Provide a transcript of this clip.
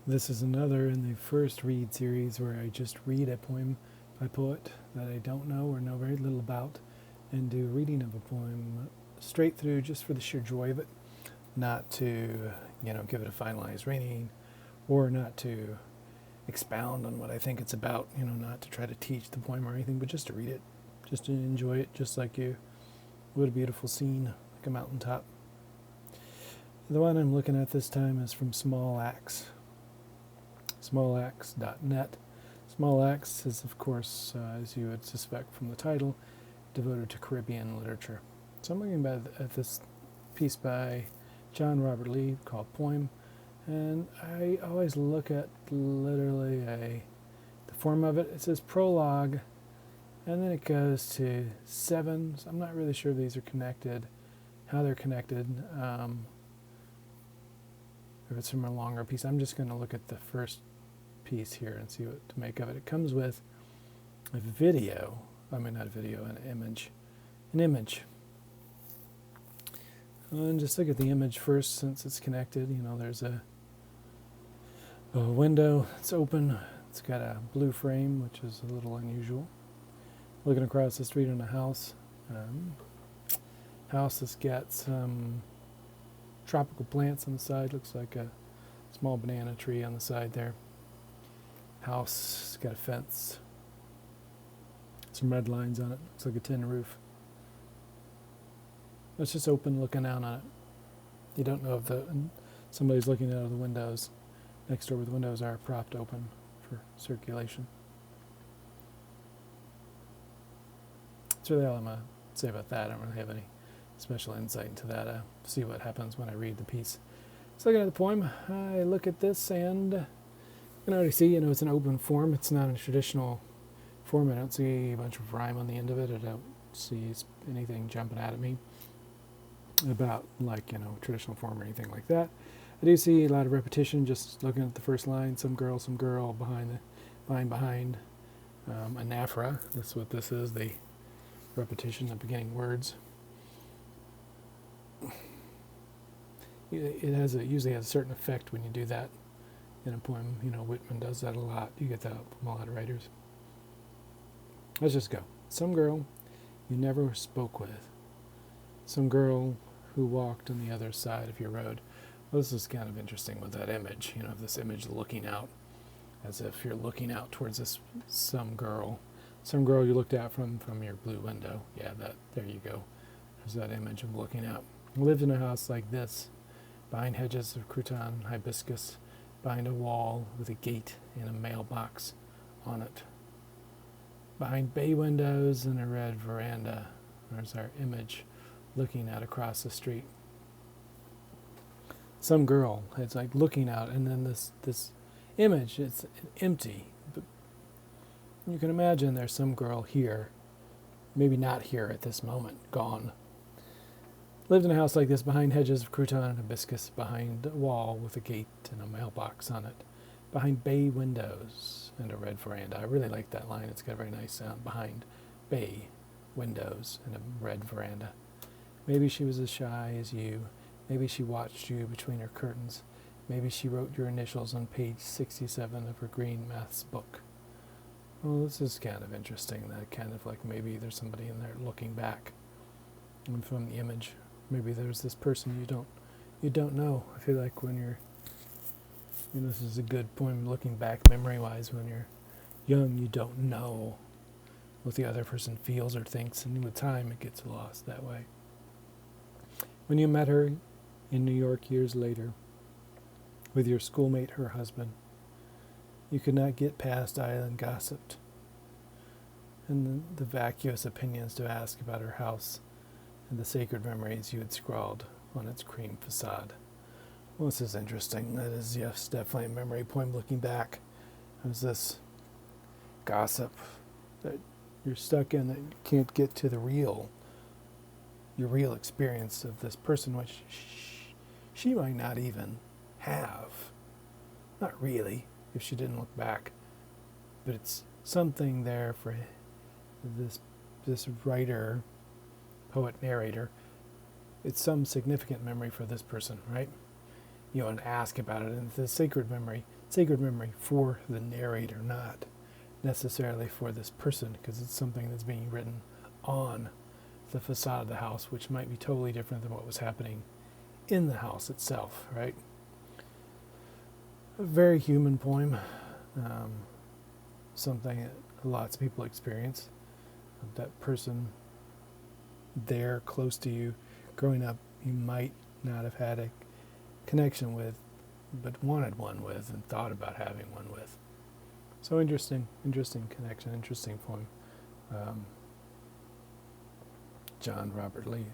This is another in the first read series where I just read a poem by a poet that I don't know or know very little about and do a reading of a poem straight through just for the sheer joy of it, not to, give it a finalized rating or not to expound on what I think it's about, not to try to teach the poem or anything, but just to read it, just to enjoy it, just like you would a beautiful scene, like a mountaintop. The one I'm looking at this time is from Small Axe, smallaxe.net. Small Axe is, of course, as you would suspect from the title, devoted to Caribbean literature. So I'm looking at this piece by John Robert Lee called Poem, and I always look at literally the form of it. It says prologue, and then it goes to 7. So I'm not really sure if these are connected, how they're connected, if it's from a longer piece. I'm just going to look at the first piece here and see what to make of it. It comes with a video, not a video, an image. And just look at the image first since it's connected. There's a window, it's open, it's got a blue frame, which is a little unusual. Looking across the street on a house. House that's got some tropical plants on the side, looks like a small banana tree on the side there. House got a fence, some red lines on it, looks like a tin roof. It's just open, looking out on it. You don't know if somebody's looking out of the windows. Next door where the windows are propped open for circulation. That's really all I'm going to say about that. I don't really have any special insight into that. See what happens when I read the piece. So looking at the poem, I look at this and you can already see, it's an open form. It's not a traditional form. I don't see a bunch of rhyme on the end of it. I don't see anything jumping out at me about traditional form or anything like that. I do see a lot of repetition just looking at the first line. Some girl, behind, anaphora. That's what this is, the repetition of beginning words. It usually has a certain effect when you do that in a poem. Whitman does that a lot. You get that from a lot of writers. Let's just go. Some girl you never spoke with. Some girl who walked on the other side of your road. Well, this is kind of interesting with that image. This image looking out, as if you're looking out towards this some girl you looked at from your blue window. Yeah, there you go. There's that image of looking out. I lived in a house like this, behind hedges of crouton hibiscus, behind a wall with a gate and a mailbox on it. Behind bay windows and a red veranda. There's our image looking out across the street. Some girl, it's like looking out, and then this image, it's empty. But you can imagine there's some girl here, maybe not here at this moment, gone. Lived in a house like this, behind hedges of crouton and hibiscus, behind a wall with a gate and a mailbox on it, behind bay windows and a red veranda. I really like that line. It's got a very nice sound. Behind bay windows and a red veranda. Maybe she was as shy as you. Maybe she watched you between her curtains. Maybe she wrote your initials on page 67 of her green maths book. Well, this is kind of interesting. That kind of like maybe there's somebody in there looking back from the image. Maybe there's this person you don't know. I feel like when you're, this is a good point looking back memory-wise. When you're young, you don't know what the other person feels or thinks, and with time it gets lost that way. When you met her in New York years later, with your schoolmate, her husband, you could not get past island gossip and the vacuous opinions to ask about her house and the sacred memories you had scrawled on its cream facade. Well, this is interesting. That is, yes, definitely a memory poem looking back. There's this gossip that you're stuck in that you can't get to your real experience of this person, which she might not even have. Not really, if she didn't look back. But it's something there for this writer, poet, narrator. It's some significant memory for this person, right? And ask about it. And it's a sacred memory. sacred memory for the narrator, not necessarily for this person, because it's something that's being written on the facade of the house, which might be totally different than what was happening in the house itself, right? A very human poem, something that lots of people experience. That person there close to you growing up, you might not have had a connection with, but wanted one with and thought about having one with. So interesting connection, interesting poem. John Robert Lee.